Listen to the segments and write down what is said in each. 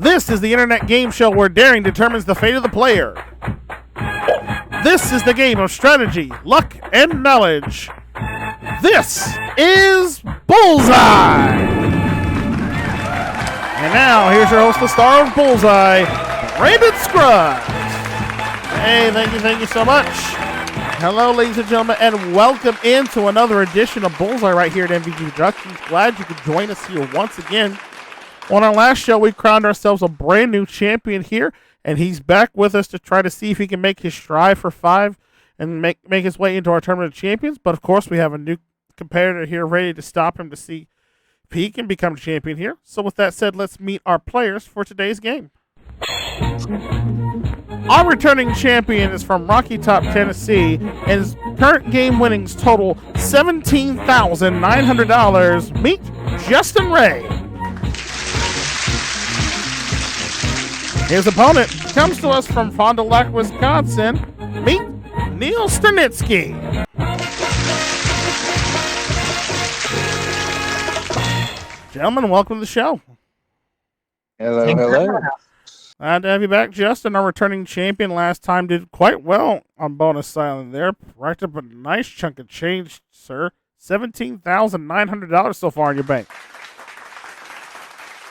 This is the internet game show where daring determines the fate of the player. This is the game of strategy, luck, and knowledge. This is Bullseye! And now, here's your host, the star of Bullseye, Brandon Scruggs. Hey, thank you so much. Hello, ladies and gentlemen, and welcome into another edition of Bullseye right here at MVG Productions. Glad you could join us here once again. On our last show, we crowned ourselves a brand new champion here, and he's back with us to try to see if he can make his strive for 5 and make his way into our Tournament of Champions. But, of course, we have a new competitor here ready to stop him to see if he can become champion here. So, with that said, let's meet our players for today's game. Our returning champion is from Rocky Top, Tennessee, and his current game winnings total $17,900. Meet Justin Ray. His opponent comes to us from Fond du Lac, Wisconsin. Meet Neil Sternitzky. Gentlemen, welcome to the show. Hello. Glad to have you back, Justin. Our returning champion last time did quite well on Bonus Island there. Racked up a nice chunk of change, sir. $17,900 so far in your bank.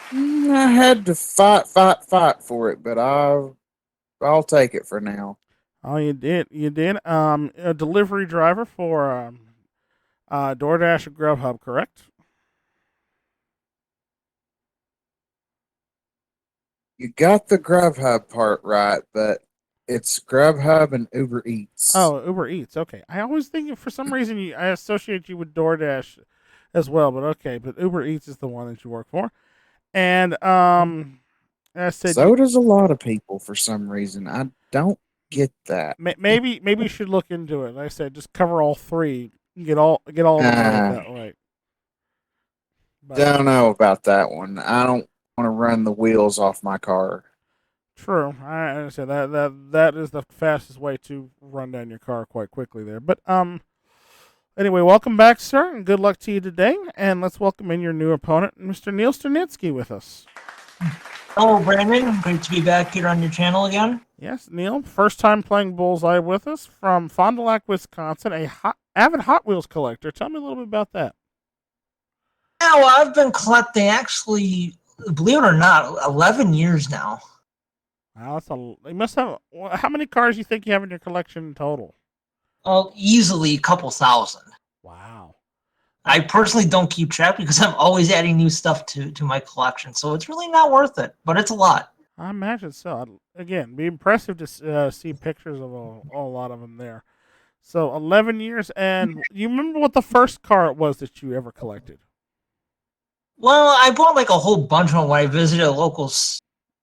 I had to fight for it, but I'll take it for now. Oh, you did. A delivery driver for DoorDash and Grubhub, correct? You got the Grubhub part right, but it's Grubhub and Uber Eats. Oh, Uber Eats. Okay. I always think for some reason I associate you with DoorDash as well, but okay. But Uber Eats is the one that you work for. And I said, so does a lot of people for some reason. I don't get that. Maybe you should look into it. Like I said, just cover all three. Get all of them that way. Don't know about that one. I don't want to run the wheels off my car. True. I understand that is the fastest way to run down your car quite quickly there. But anyway, welcome back, sir, and good luck to you today. And let's welcome in your new opponent, Mr. Neil Sternitzky, with us. Hello, Brandon. Great to be back here on your channel again. Yes, Neil. First time playing Bullseye with us from Fond du Lac, Wisconsin, avid Hot Wheels collector. Tell me a little bit about that. Yeah, well, I've been collecting, actually, believe it or not, 11 years now. Wow, you must have. How many cars do you think you have in your collection in total? Oh, easily a couple thousand. Wow. I personally don't keep track because I'm always adding new stuff to my collection, so it's really not worth it, but it's a lot. I imagine so. Again, be impressive to see pictures of a lot of them there. So 11 years, and you remember what the first car it was that you ever collected? Well, I bought like a whole bunch of them when I visited my local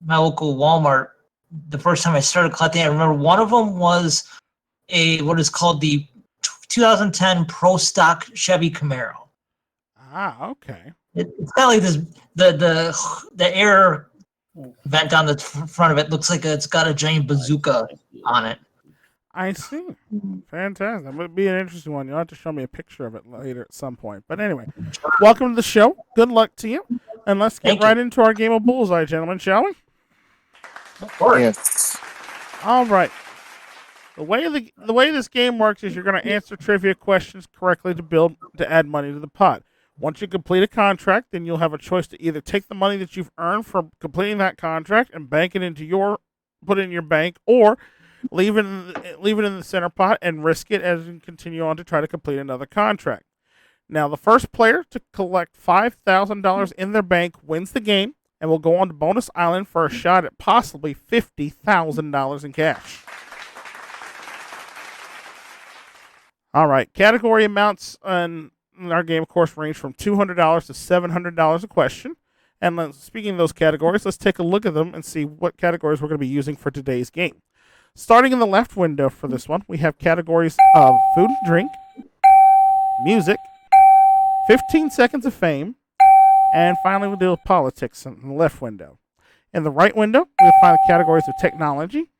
Walmart the first time I started collecting. I remember one of them was what is called the 2010 Pro Stock Chevy Camaro. Ah, okay. It's got like this the air vent on the front of it looks like it's got a giant bazooka on it. I see. Fantastic. That would be an interesting one. You'll have to show me a picture of it later at some point. But anyway, welcome to the show. Good luck to you. And let's get right into our game of Bullseye, gentlemen, shall we? Of course. Yes. All right. The way this game works is you're going to answer trivia questions correctly to add money to the pot. Once you complete a contract, then you'll have a choice to either take the money that you've earned for completing that contract and put it in your bank, or leave it in the center pot and risk it as you continue on to try to complete another contract. Now, the first player to collect $5,000 in their bank wins the game and will go on to Bonus Island for a shot at possibly $50,000 in cash. All right, category amounts in our game, of course, range from $200 to $700 a question. And speaking of those categories, let's take a look at them and see what categories we're going to be using for today's game. Starting in the left window for this one, we have categories of food and drink, music, 15 seconds of fame, and finally we'll deal with politics in the left window. In the right window, we'll find the categories of technology,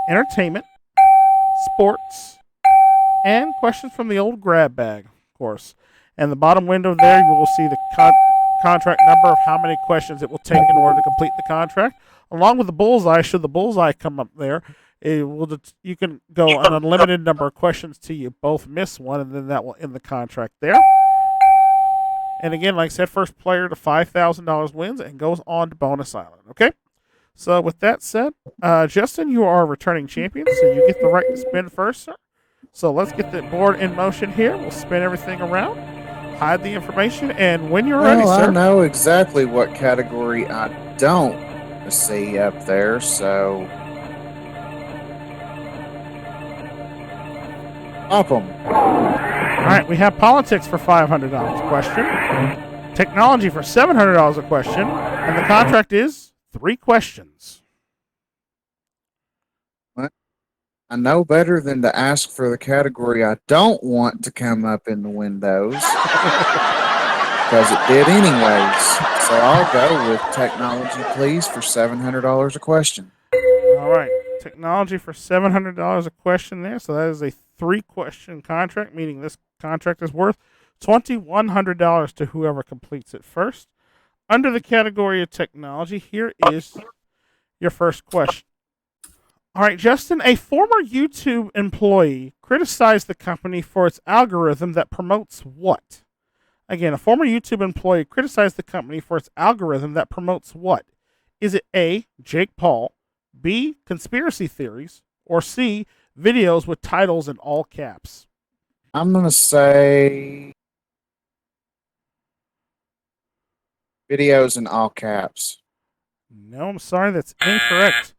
entertainment, sports, and questions from the old grab bag, of course. And the bottom window there, you will see the contract number of how many questions it will take in order to complete the contract, along with the bullseye. Should the bullseye come up there, you can go an unlimited number of questions till you both miss one, and then that will end the contract there. And again, like I said, first player to $5,000 wins and goes on to Bonus Island. Okay? So with that said, Justin, you are a returning champion, so you get the right to spin first, sir. So let's get the board in motion here. We'll spin everything around, hide the information, and when you're ready, sir. I know exactly what category I don't see up there, so up them. All right, we have politics for $500 question, technology for $700 a question, and the contract is 3 questions. I know better than to ask for the category I don't want to come up in the windows, because it did anyways. So I'll go with technology, please, for $700 a question. All right, technology for $700 a question there. So that is a 3-question contract, meaning this contract is worth $2,100 to whoever completes it first. Under the category of technology, here is your first question. All right, Justin, a former YouTube employee criticized the company for its algorithm that promotes what? Again, a former YouTube employee criticized the company for its algorithm that promotes what? Is it A, Jake Paul, B, conspiracy theories, or C, videos with titles in all caps? I'm going to say videos in all caps. No, I'm sorry, that's incorrect.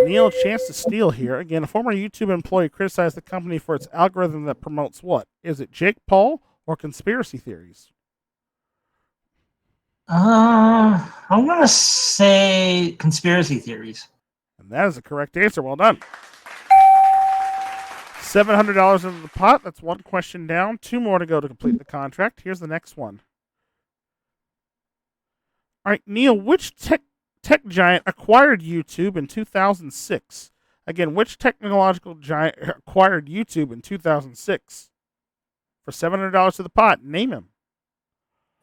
Neil, chance to steal here. Again, a former YouTube employee criticized the company for its algorithm that promotes what? Is it Jake Paul or conspiracy theories? I'm gonna say conspiracy theories. And that is the correct answer. Well done. $700 into the pot. That's 1 question down. 2 more to go to complete the contract. Here's the next one. All right, Neil, which tech giant acquired YouTube in 2006? Again, which technological giant acquired YouTube in 2006? For $700 to the pot, name him.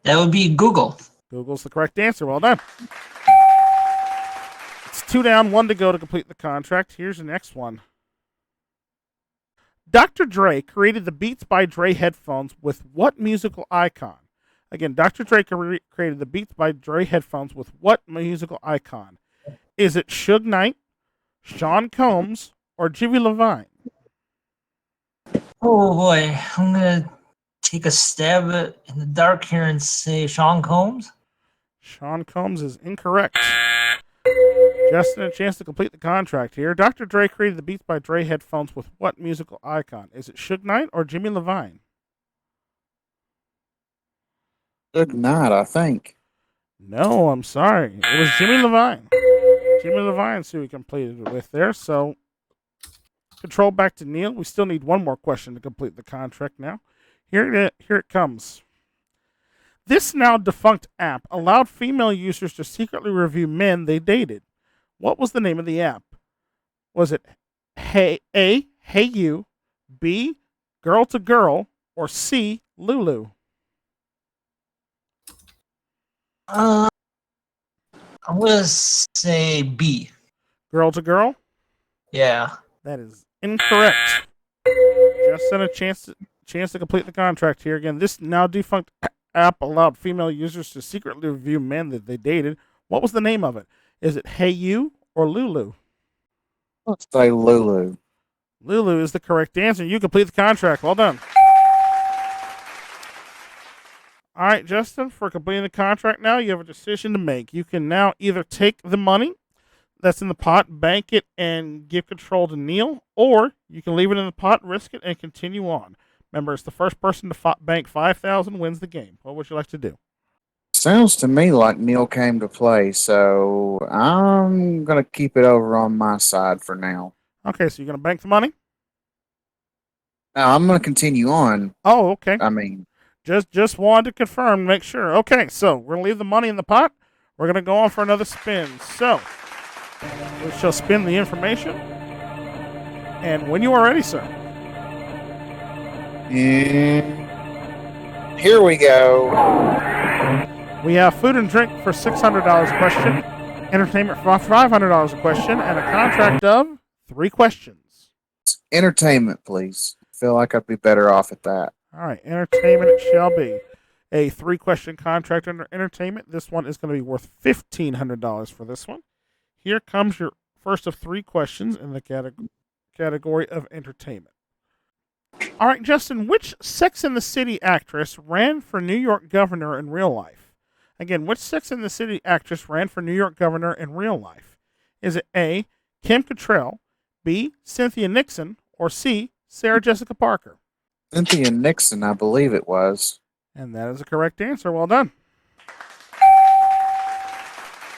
That would be Google. Google's the correct answer. Well done. It's 2 down, 1 to go to complete the contract. Here's the next one. Dr. Dre created the Beats by Dre headphones with what musical icon? Again, Dr. Dre created the Beats by Dre headphones with what musical icon? Is it Suge Knight, Sean Combs, or Jimmy Levine? Oh boy, I'm gonna take a stab in the dark here and say Sean Combs. Sean Combs is incorrect. Justin, a chance to complete the contract here. Dr. Dre created the Beats by Dre headphones with what musical icon? Is it Suge Knight or Jimmy Levine? Good night, I think. No, I'm sorry. It was Jimmy Levine. Jimmy Levine's who he completed it with there. So, control back to Neil. We still need 1 more question to complete the contract now. Here it comes. This now defunct app allowed female users to secretly review men they dated. What was the name of the app? Was it Hey You, B, Girl to Girl, or C, Lulu? I'm gonna say B. Girl to Girl? Yeah. That is incorrect. Justin, a chance to complete the contract here. Again, this now defunct app allowed female users to secretly review men that they dated. What was the name of it? Is it Hey You or Lulu? Let's say Lulu. Lulu is the correct answer. You complete the contract. Well done. All right, Justin, for completing the contract now, you have a decision to make. You can now either take the money that's in the pot, bank it, and give control to Neil, or you can leave it in the pot, risk it, and continue on. Remember, it's the first person to bank $5,000 wins the game. What would you like to do? Sounds to me like Neil came to play, so I'm going to keep it over on my side for now. Okay, so you're going to bank the money? Now, I'm going to continue on. Oh, okay. I mean, Just wanted to confirm, make sure. Okay, so we're going to leave the money in the pot. We're going to go on for another spin. So, we shall spin the information. And when you are ready, sir. and here we go. We have food and drink for $600 a question, entertainment for $500 a question, and a contract of 3 questions. Entertainment, please. I feel like I'd be better off at that. All right, entertainment it shall be. A 3-question contract under entertainment. This one is going to be worth $1,500 for this one. Here comes your first of 3 questions in the category of entertainment. All right, Justin, which Sex and the City actress ran for New York governor in real life? Again, which Sex and the City actress ran for New York governor in real life? Is it A, Kim Cattrall, B, Cynthia Nixon, or C, Sarah Jessica Parker? Cynthia Nixon, I believe it was. And that is a correct answer. Well done.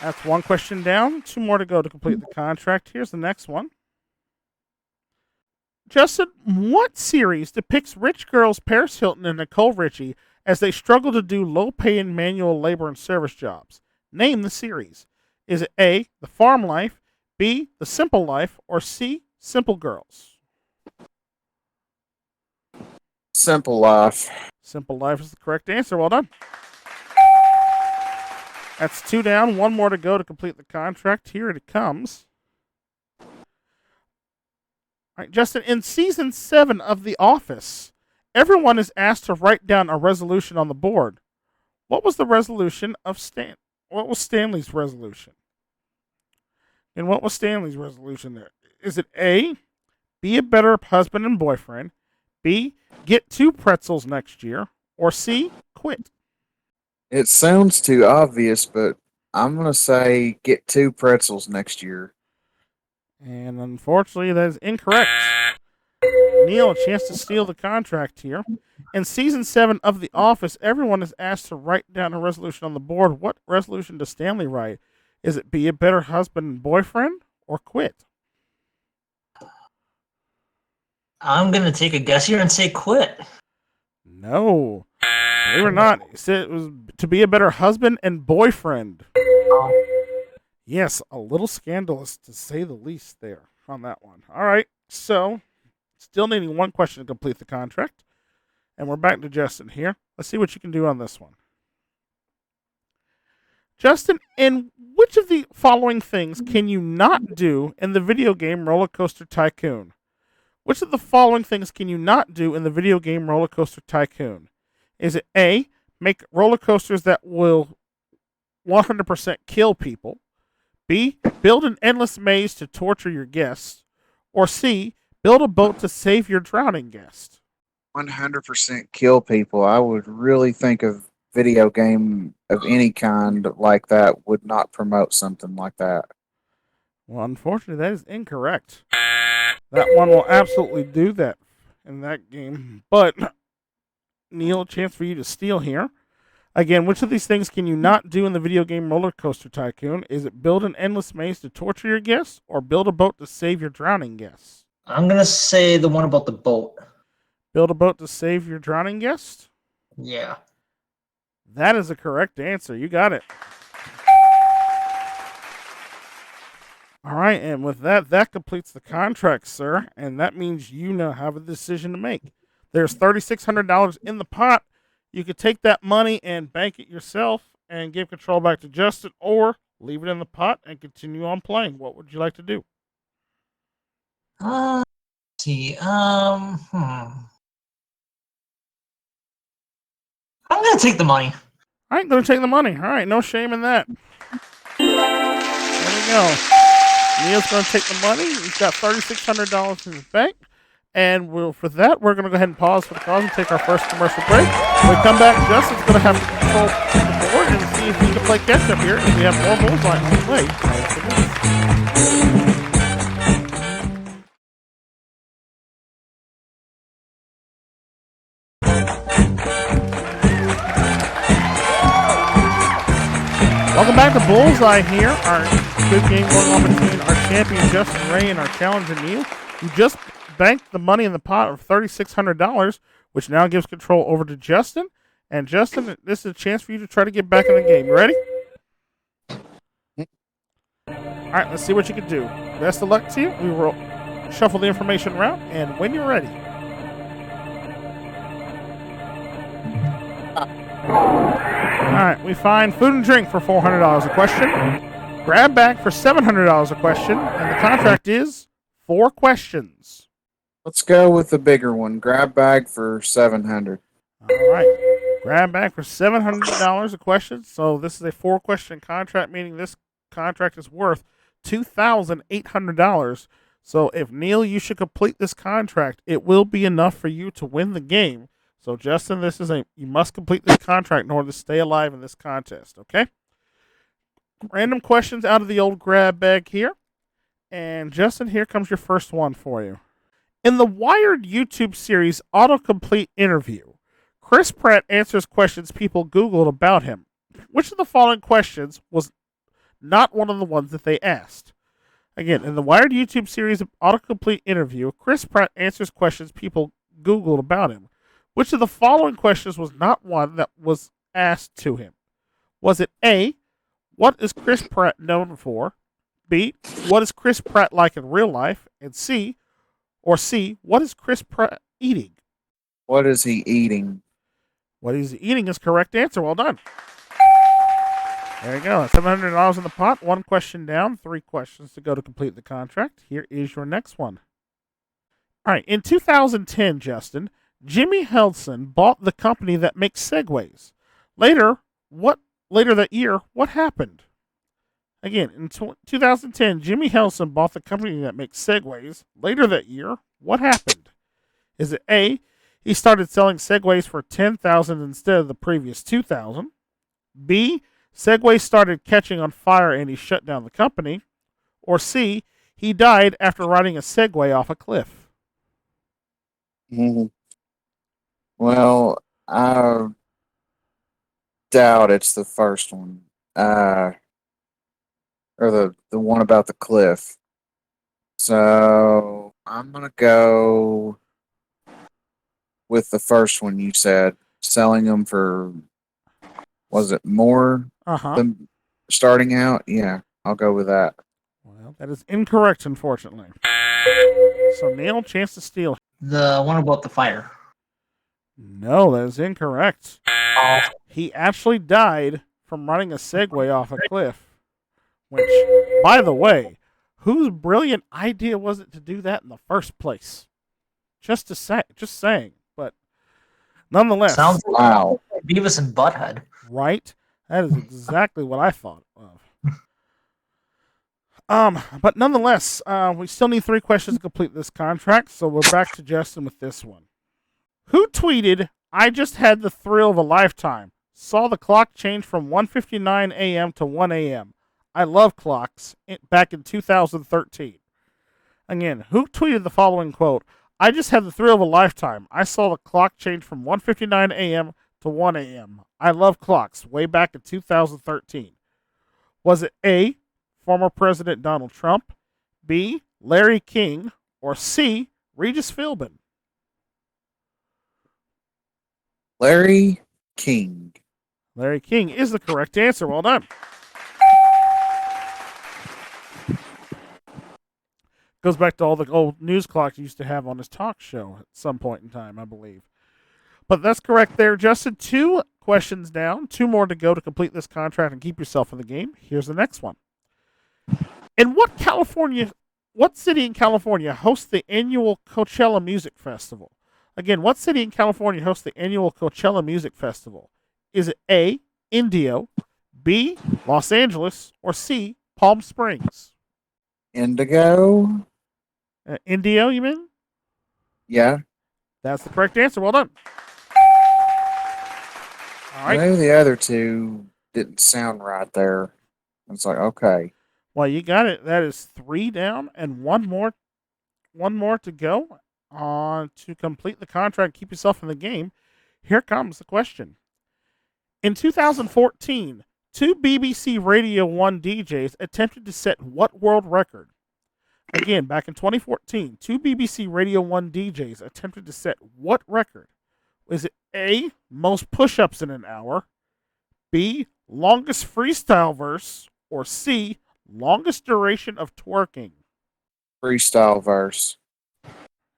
That's 1 question down. 2 more to go to complete the contract. Here's the next one. Justin, what series depicts rich girls Paris Hilton and Nicole Richie as they struggle to do low-paying manual labor and service jobs? Name the series. Is it A, The Farm Life, B, The Simple Life, or C, Simple Girls? Simple Life. Simple Life is the correct answer. Well done. That's 2 down. 1 more to go to complete the contract. Here it comes. All right, Justin, in season 7 of The Office, everyone is asked to write down a resolution on the board. What was the resolution of What was Stanley's resolution? And what was Stanley's resolution there? Is it A, be a better husband and boyfriend, B, get 2 pretzels next year, or C, quit? It sounds too obvious, but I'm going to say get 2 pretzels next year. And unfortunately, that is incorrect. Neil, a chance to steal the contract here. In season 7 of The Office, everyone is asked to write down a resolution on the board. What resolution does Stanley write? Is it be a better husband and boyfriend or quit? I'm going to take a guess here and say quit. No. Believe it or not, he said it was to be a better husband and boyfriend. Yes, a little scandalous to say the least there on that one. All right, so still needing 1 question to complete the contract. And we're back to Justin here. Let's see what you can do on this one. Justin, in which of the following things can you not do in the video game Roller Coaster Tycoon? Which of the following things can you not do in the video game Roller Coaster Tycoon? Is it A, make roller coasters that will 100% kill people, B, build an endless maze to torture your guests, or C, build a boat to save your drowning guest? 100% kill people. I would really think of video game of any kind like that would not promote something like that. Well, unfortunately, that is incorrect. That one will absolutely do that in that game. But, Neil, a chance for you to steal here. Again, which of these things can you not do in the video game Roller Coaster Tycoon? Is it build an endless maze to torture your guests or build a boat to save your drowning guests? I'm going to say the one about the boat. Build a boat to save your drowning guest? Yeah. That is a correct answer. You got it. All right, and with that, that completes the contract, sir. And that means you now have a decision to make. There's $3,600 in the pot. You could take that money and bank it yourself and give control back to Justin, or leave it in the pot and continue on playing. What would you like to do? Let's see. I'm going to take the money. All right, going to take the money. All right, no shame in that. There we go. Neil's going to take the money. He's got $3,600 in his bank. And for that, we're going to go ahead and pause for the cause and take our first commercial break. When we come back, Justin's going to have to control the board and see if he can play catch-up here. And we have more Bullseye to play. Welcome back to Bullseye here. Our good game going on between our champion Justin Ray and our challenger Neil, who just banked the money in the pot of $3,600, which now gives control over to Justin. And Justin, this is a chance for you to try to get back in the game. You ready? All right, let's see what you can do. Best of luck to you. We will shuffle the information around, and when you're ready. right, we find food and drink for $400 a question, grab bag for $700 a question, and the contract is 4 questions. Let's go with the bigger one. Grab bag for 700. All right, grab bag for $700 a question. So this is a 4-question contract, meaning this contract is worth $2,800. So if Neil, you should complete this contract, it will be enough for you to win the game. So Justin, you must complete this contract in order to stay alive in this contest. Okay. Random questions out of the old grab bag here, and Justin, here comes your first one for you. In the Wired YouTube series Autocomplete Interview, Chris Pratt answers questions people Googled about him. Which of the following questions was not one of the ones that they asked? Again, in the Wired YouTube series Autocomplete Interview, Chris Pratt answers questions people Googled about him. Which of the following questions was not one that was asked to him? Was it A, what is Chris Pratt known for? B, what is Chris Pratt like in real life? And C, what is Chris Pratt eating? What is he eating? What he's eating is correct answer. Well done. There you go. $700 in the pot. 1 question down. 3 questions to go to complete the contract. Here is your next one. All right. In 2010, Justin, Jimmy Helson bought the company that makes Segways. Later that year, what happened? Again, in 2010, Jimmy Helson bought the company that makes Segways. Later that year, what happened? Is it A, he started selling Segways for $10,000 instead of the previous $2,000? B, Segway started catching on fire and he shut down the company? Or C, he died after riding a Segway off a cliff? Mm-hmm. Well, I doubt it's the first one. Or the one about the cliff. So I'm gonna go with the first one you said, selling them for, was it more than starting out? Yeah, I'll go with that. Well, that is incorrect, unfortunately. So Neil, chance to steal. The one about the fire. No, that is incorrect. He actually died from running a Segway off a cliff. Which, by the way, whose brilliant idea was it to do that in the first place? Just saying. But nonetheless, Sounds like Wow. Beavis and Butthead. right? That is exactly what I thought of. But nonetheless, we still need 3 questions to complete this contract, so we're back to Justin with this one. Who tweeted, "I just had the thrill of a lifetime. Saw the clock change from 1:59 a.m. to 1 a.m. I love clocks," back in 2013. Again, who tweeted the following quote, "I just had the thrill of a lifetime. I saw the clock change from 1:59 a.m. to 1 a.m. I love clocks," way back in 2013? Was it A, former President Donald Trump, B, Larry King, or C, Regis Philbin? Larry King. Larry King is the correct answer. Well done. Goes back to all the old news clocks he used to have on his talk show at some point in time, I believe. But that's correct there, Justin. 2 questions down, 2 more to go to complete this contract and keep yourself in the game. Here's the next one. In what city in California hosts the annual Coachella Music Festival? Again, what city in California hosts the annual Coachella Music Festival? Is it A, Indio, B, Los Angeles, or C, Palm Springs? Indigo? Indio, you mean? Yeah. That's the correct answer. Well done. All right. I know the other 2 didn't sound right there. It's like, okay. Well, you got it. That is 3 down and one more to go to complete the contract. Keep yourself in the game. Here comes the question. In 2014, 2 BBC Radio 1 DJs attempted to set what world record? Again, back in 2014, 2 BBC Radio 1 DJs attempted to set what record? Was it A, most push-ups in an hour, B, longest freestyle verse, or C, longest duration of twerking? Freestyle verse.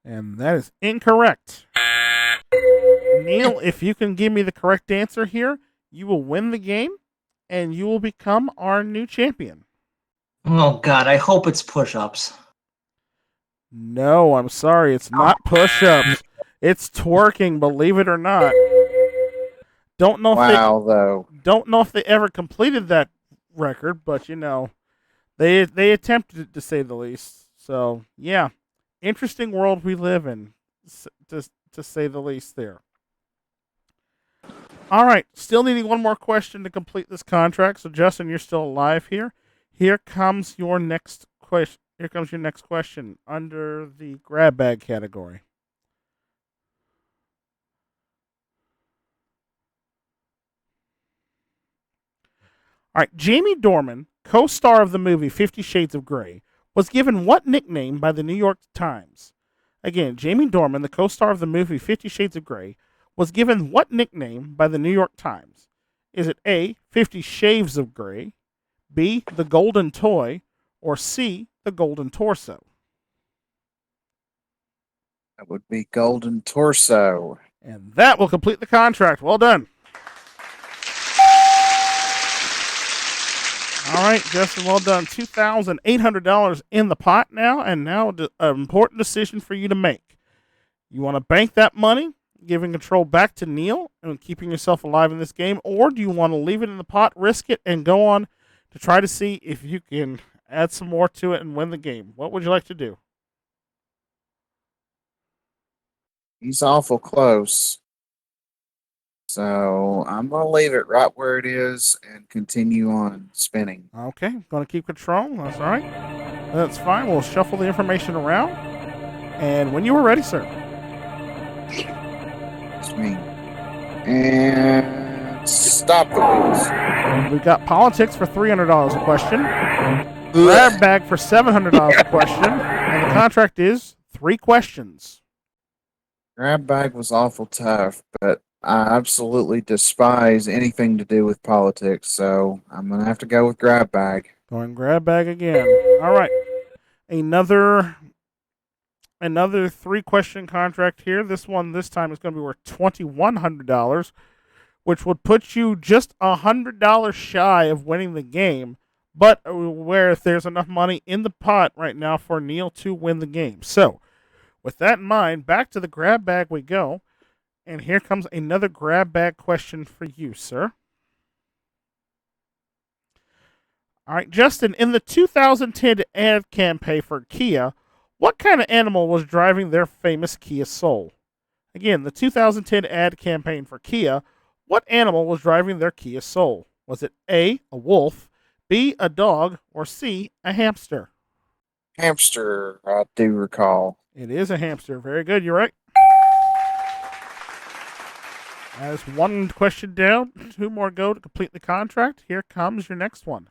And that is incorrect. Neil, if you can give me the correct answer here, you will win the game, and you will become our new champion. Oh God, I hope it's push-ups. No, I'm sorry, it's not push-ups. It's twerking, believe it or not. Don't know if they ever completed that record, but they attempted it, to say the least. So yeah, interesting world we live in, to say the least. There. All right, still needing one more question to complete this contract. So Justin, you're still alive here. Here comes your next question. Here comes your next question under the grab bag category. All right, Jamie Dornan, co-star of the movie 50 Shades of Grey, was given what nickname by the New York Times? Again, Jamie Dornan, the co-star of the movie 50 Shades of Grey, was given what nickname by the New York Times? Is it A, 50 Shaves of Grey, B, the Golden Toy, or C, the Golden Torso? That would be Golden Torso. And that will complete the contract. Well done. All right, Justin, well done. $2,800 in the pot now, and now an important decision for you to make. You want to bank that money, giving control back to Neil and keeping yourself alive in this game, or do you want to leave it in the pot, risk it, and go on to try to see if you can add some more to it and win the game? What would you like to do? He's awful close. So I'm going to leave it right where it is and continue on spinning. Okay, going to keep control. That's all right. That's fine. We'll shuffle the information around. And when you are ready, sir. It's me. And stop the wheels. We've got politics for $300 a question. Grab bag for $700 a question. And the contract is 3 questions. Grab bag was awful tough, but I absolutely despise anything to do with politics, so I'm going to have to go with grab bag. Going grab bag again. All right. Another 3-question contract here. This time is going to be worth $2,100, which would put you just $100 shy of winning the game, but where if there's enough money in the pot right now for Neil to win the game. So, with that in mind, back to the grab bag we go. And here comes another grab bag question for you, sir. All right, Justin, in the 2010 ad campaign for Kia, what kind of animal was driving their famous Kia Soul? Again, the 2010 ad campaign for Kia, what animal was driving their Kia Soul? Was it A, a wolf, B, a dog, or C, a hamster? Hamster, I do recall. It is a hamster. Very good. You're right. As 1 question down, 2 more go to complete the contract. Here comes your next one.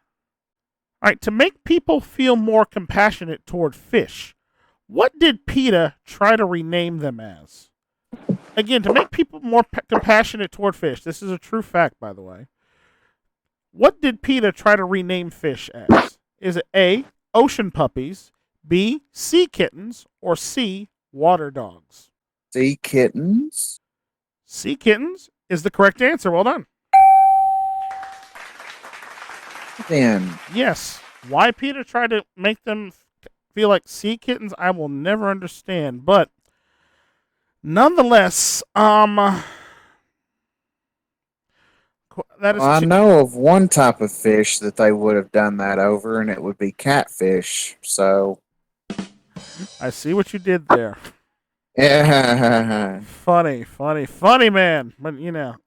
All right, to make people feel more compassionate toward fish, what did PETA try to rename them as? Again, to make people more compassionate toward fish. This is a true fact, by the way. What did PETA try to rename fish as? Is it A, ocean puppies, B, sea kittens, or C, water dogs? Sea kittens? Sea kittens is the correct answer. Well done. Then. Yes. Why PETA tried to make them feel like sea kittens, I will never understand. But nonetheless, that is. Well, I know of one type of fish that they would have done that over, and it would be catfish. So. I see what you did there. Yeah. Funny, man. But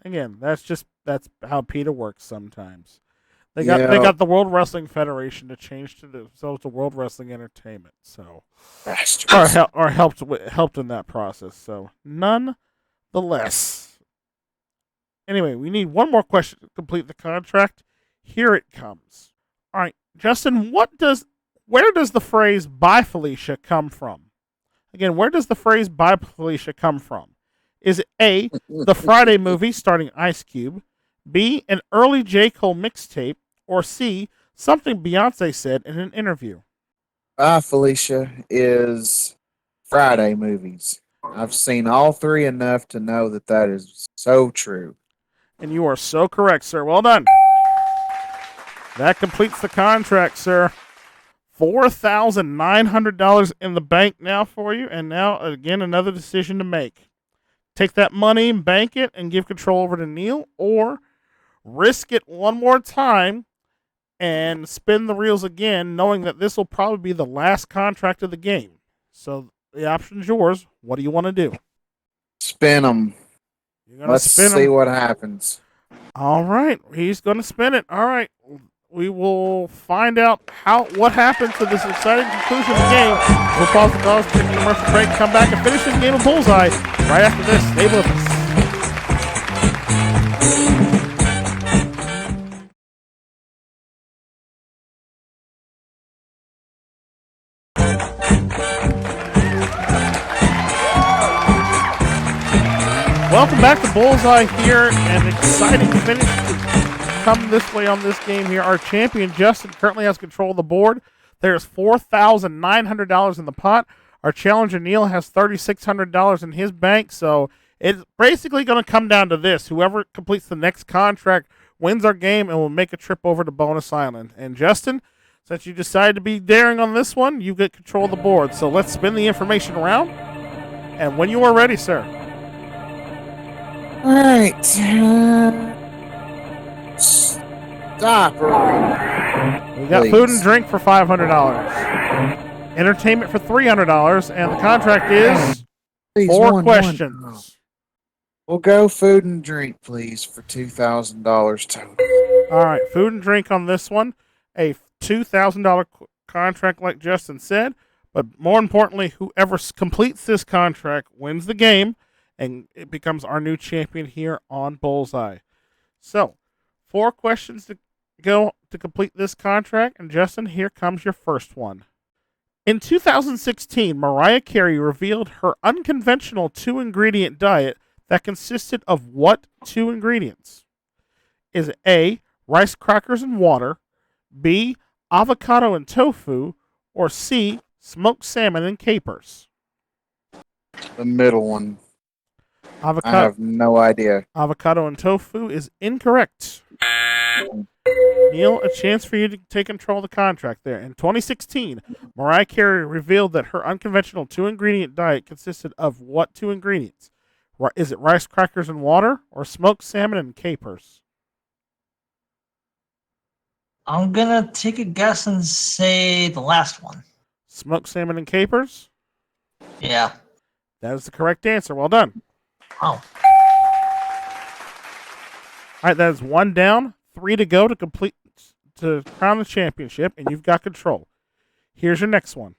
again, that's how PETA works sometimes. They got the World Wrestling Federation to change to themselves to World Wrestling Entertainment. So or helped in that process. So nonetheless. Anyway, we need one more question to complete the contract. Here it comes. All right, Justin, where does the phrase "Bye Felicia" come from? Again, where does the phrase "Bye Felicia" come from? Is it A, the Friday movie starring Ice Cube, B, an early J. Cole mixtape, or C, something Beyonce said in an interview? Bye, Felicia is Friday movies. I've seen all 3 enough to know that is so true. And you are so correct, sir. Well done. That completes the contract, sir. $4,900 in the bank now for you. And now, again, another decision to make. Take that money, bank it, and give control over to Neil, or risk it one more time and spin the reels again, knowing that this will probably be the last contract of the game. So the option's yours. What do you want to do? Spin them. Let's see what happens. All right. He's going to spin it. All right. We will find out what happened to this exciting conclusion of the game. We'll pause the calls, take a commercial break, come back and finish this game of Bullseye right after this. Stay with us. Welcome back to Bullseye here, and exciting finish to come this way on this game here. Our champion, Justin, currently has control of the board. There's $4,900 in the pot. Our challenger, Neil, has $3,600 in his bank, so it's basically going to come down to this. Whoever completes the next contract wins our game and will make a trip over to Bonus Island. And Justin, since you decided to be daring on this one, you get control of the board. So let's spin the information around, and when you are ready, sir. All right. Stop. We got food and drink for $500. Entertainment for $300. And the contract is four questions. We'll go food and drink, please, for $2,000 total. All right. Food and drink on this one. A $2,000 contract, like Justin said. But more importantly, whoever completes this contract wins the game. And it becomes our new champion here on Bullseye. So, 4 questions to go to complete this contract. And Justin, here comes your first one. In 2016, Mariah Carey revealed her unconventional 2-ingredient diet that consisted of what 2 ingredients? Is it A, rice crackers and water, B, avocado and tofu, or C, smoked salmon and capers? The middle one. Avocado. I have no idea. Avocado and tofu is incorrect. Neil, a chance for you to take control of the contract there. In 2016, Mariah Carey revealed that her unconventional 2-ingredient diet consisted of what 2 ingredients? Is it rice crackers and water, or smoked salmon and capers? I'm going to take a guess and say the last one. Smoked salmon and capers? Yeah. That is the correct answer. Well done. Oh. All right, that is 1 down, 3 to go to crown the championship, and you've got control. Here's your next one.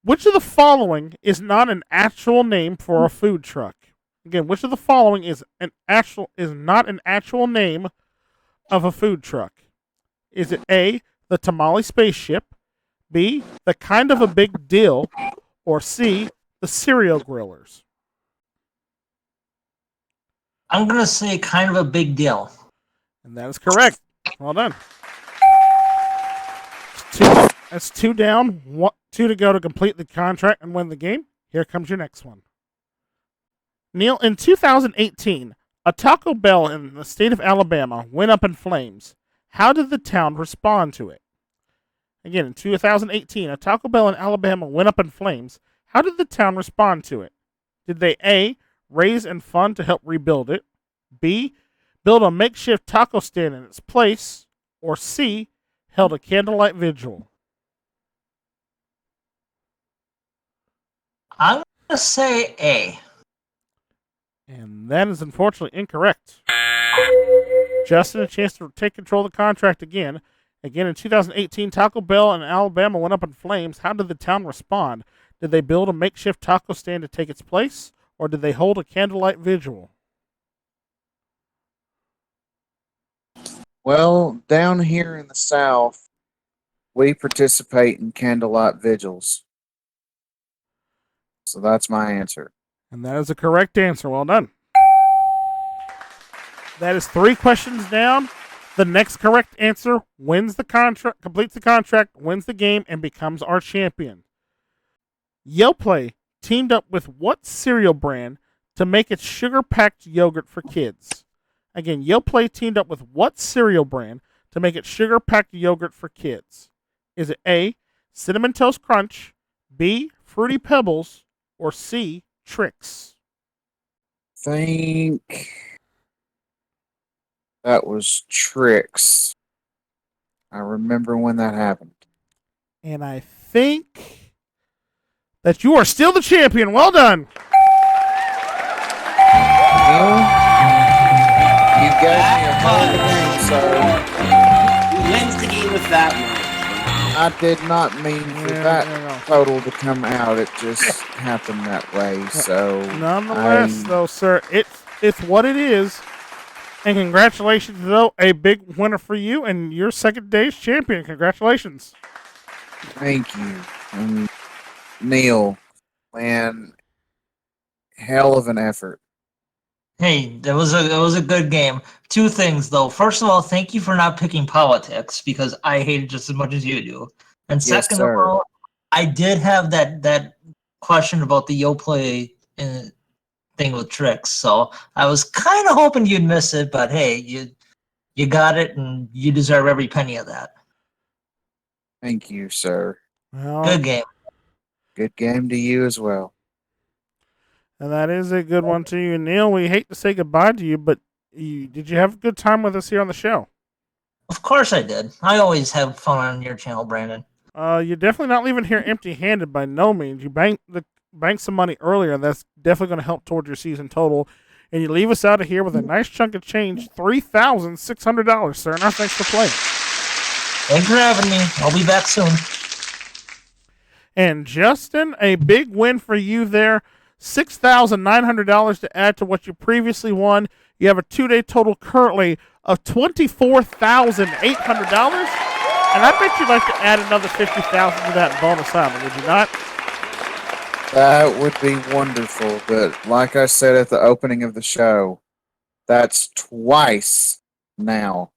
Which of the following is not an actual name for a food truck? Again, which of the following is not an actual name of a food truck? Is it A, the Tamale Spaceship, B, the Kind of a Big Deal, or C, the Cereal Grillers? I'm going to say Kind of a Big Deal. And that is correct. Well done. That's 2 down, 2 to go to complete the contract and win the game. Here comes your next one. Neil, in 2018, a Taco Bell in the state of Alabama went up in flames. How did the town respond to it? Again, in 2018, a Taco Bell in Alabama went up in flames. How did the town respond to it? Did they A, raise and fund to help rebuild it, B, build a makeshift taco stand in its place, or C, held a candlelight vigil? I'm going to say A. And that is unfortunately incorrect. Justin, a chance to take control of the contract again. Again, in 2018, Taco Bell in Alabama went up in flames. How did the town respond? Did they build a makeshift taco stand to take its place, or did they hold a candlelight vigil? Well, down here in the South, we participate in candlelight vigils. So that's my answer. And that is a correct answer. Well done. That is 3 questions down. The next correct answer wins the contract, completes the contract, wins the game, and becomes our champion. Yoplait teamed up with what cereal brand to make its sugar-packed yogurt for kids? Again, Yoplait teamed up with what cereal brand to make it sugar-packed yogurt for kids? Is it A, Cinnamon Toast Crunch, B, Fruity Pebbles, or C, Trix? Think that was Trix. I remember when that happened. And I think that you are still the champion. Well done. Well, you gave me a hell of a game, so Who wins the game with that one? I did not mean for that total to come out. It just happened that way. So nonetheless, though, sir, it's what it is. And congratulations, though, a big winner for you and your second day's champion. Congratulations. Thank you. And Neil, man, hell of an effort. Hey, it was a good game. Two things though. First of all, thank you for not picking politics because I hate it just as much as you do. And Yes, second sir. of all, I did have that question about the Yoplait thing with Tricks, so I was kind of hoping you'd miss it. But hey, you got it, and you deserve every penny of that. Thank you, sir. Well, Good game. Good game to you as well. and that is a good one to you. Neil, we hate to say goodbye to you, but did you have a good time with us here on the show? Of course I did. I always have fun on your channel, Brandon. You're definitely not leaving here empty-handed by no means. You banked some money earlier, and that's definitely going to help towards your season total. And you leave us out of here with a nice chunk of change, $3,600, sir. And our thanks for playing. Thanks for having me. I'll be back soon. And Justin, a big win for you there. $6,900 to add to what you previously won. You have a 2-day total currently of $24,800. And I bet you'd like to add another $50,000 to that bonus island, would you not? That would be wonderful. But like I said at the opening of the show, that's twice now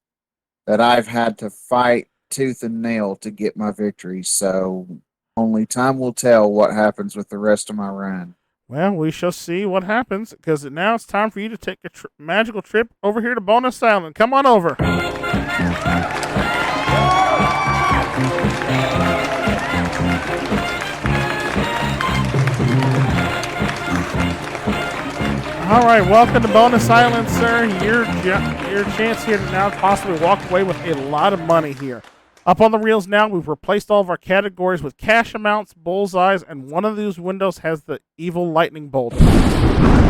that I've had to fight tooth and nail to get my victory. So only time will tell what happens with the rest of my run. Well, we shall see what happens, because now it's time for you to take a magical trip over here to Bonus Island. Come on over. All right, welcome to Bonus Island, sir. Your chance here to now possibly walk away with a lot of money here. Up on the reels now, we've replaced all of our categories with cash amounts, bullseyes, and one of those windows has the evil lightning bolt.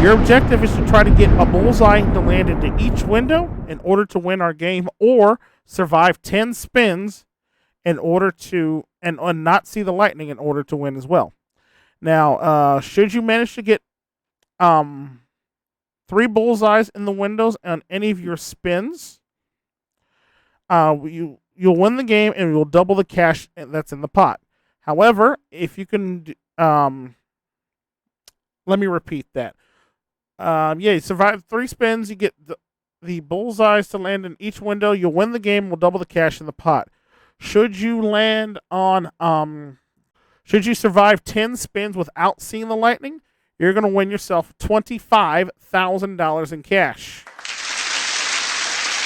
Your objective is to try to get a bullseye to land into each window in order to win our game, or survive 10 spins in order to and not see the lightning in order to win as well. Now, should you manage to get 3 bullseyes in the windows on any of your spins, you'll win the game and you'll double the cash that's in the pot. However, if you can, let me repeat that. You survive 3 spins, you get the bullseyes to land in each window. You'll win the game. We'll double the cash in the pot. Should you land on, should you survive 10 spins without seeing the lightning, you're going to win yourself $25,000 in cash.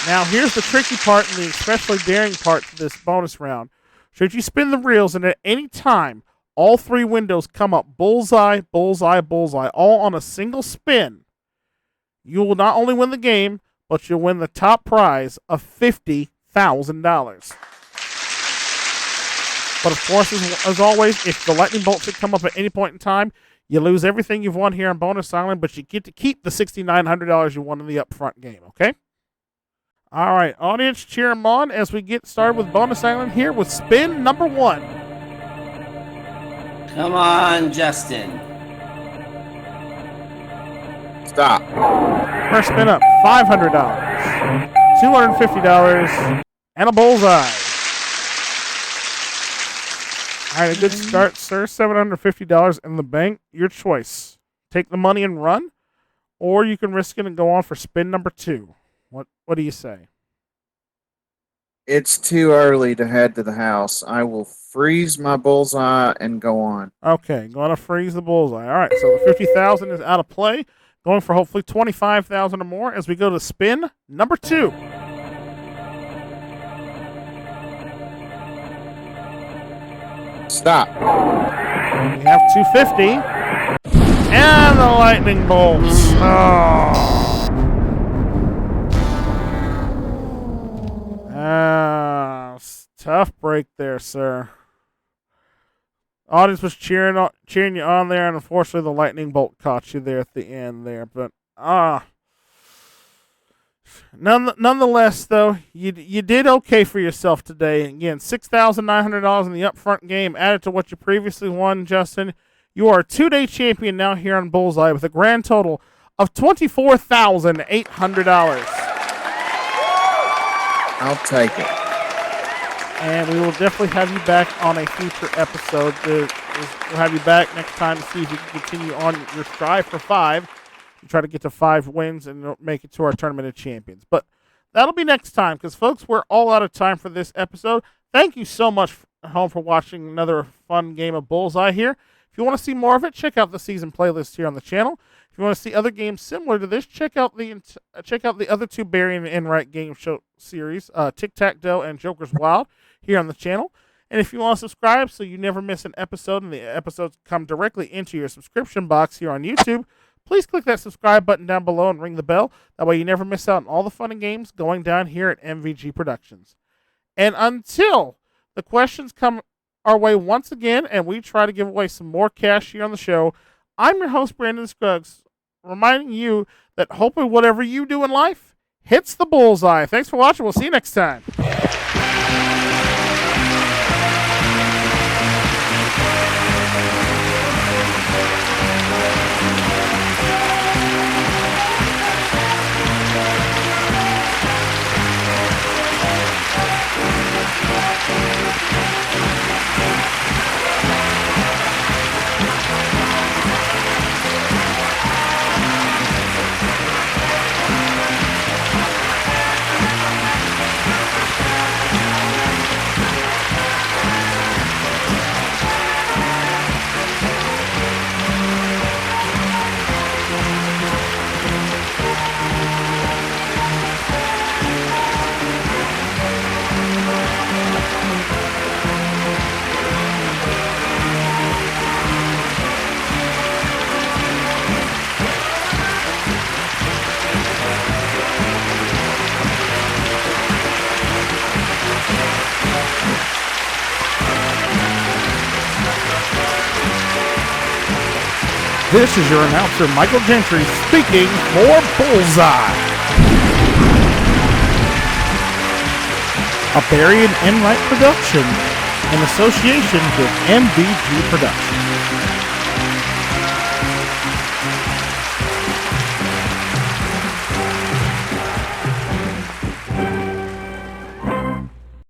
Now, here's the tricky part and the especially daring part to this bonus round. Should you spin the reels and at any time, all 3 windows come up bullseye, bullseye, bullseye, all on a single spin, you will not only win the game, but you'll win the top prize of $50,000. But of course, as always, if the lightning bolt should come up at any point in time, you lose everything you've won here on Bonus Island, but you get to keep the $6,900 you won in the upfront game, okay? All right, audience, cheer them on as we get started with Bonus Island here with spin number 1. Come on, Justin. Stop. First spin up, $500, $250, and a bullseye. All right, a good start, sir. $750 in the bank. Your choice. Take the money and run, or you can risk it and go on for spin number 2. What do you say? It's too early to head to the house. I will freeze my bullseye and go on. Okay, going to freeze the bullseye. All right, so the $50,000 is out of play. going for hopefully 25,000 or more as we go to spin number 2. Stop. We have 250. And the lightning bolts. Oh. Tough break there, sir. Audience was cheering you on there, and unfortunately the lightning bolt caught you there at the end there. But nonetheless, though, you did okay for yourself today. Again, $6,900 in the upfront game added to what you previously won, Justin. You are a 2-day champion now here on Bullseye with a grand total of $24,800. I'll take it. And we will definitely have you back on a future episode. We'll have you back next time to see if you can continue on your strive for 5. You try to get to 5 wins and make it to our Tournament of Champions. But that'll be next time because, folks, we're all out of time for this episode. Thank you so much at home for watching another fun game of Bullseye here. If you want to see more of it, check out the season playlist here on the channel. If you want to see other games similar to this, check out the other 2 Barry and Enright game show series, Tic-Tac-Doe and Joker's Wild, here on the channel. And if you want to subscribe so you never miss an episode and the episodes come directly into your subscription box here on YouTube, please click that subscribe button down below and ring the bell. That way you never miss out on all the fun and games going down here at MVG Productions. And until the questions come our way once again and we try to give away some more cash here on the show, I'm your host, Brandon Scruggs, reminding you that hopefully whatever you do in life hits the bullseye. Thanks for watching. We'll see you next time. This is your announcer, Michael Gentry, speaking for Bullseye. A Barry and Enright production in association with MVG Productions.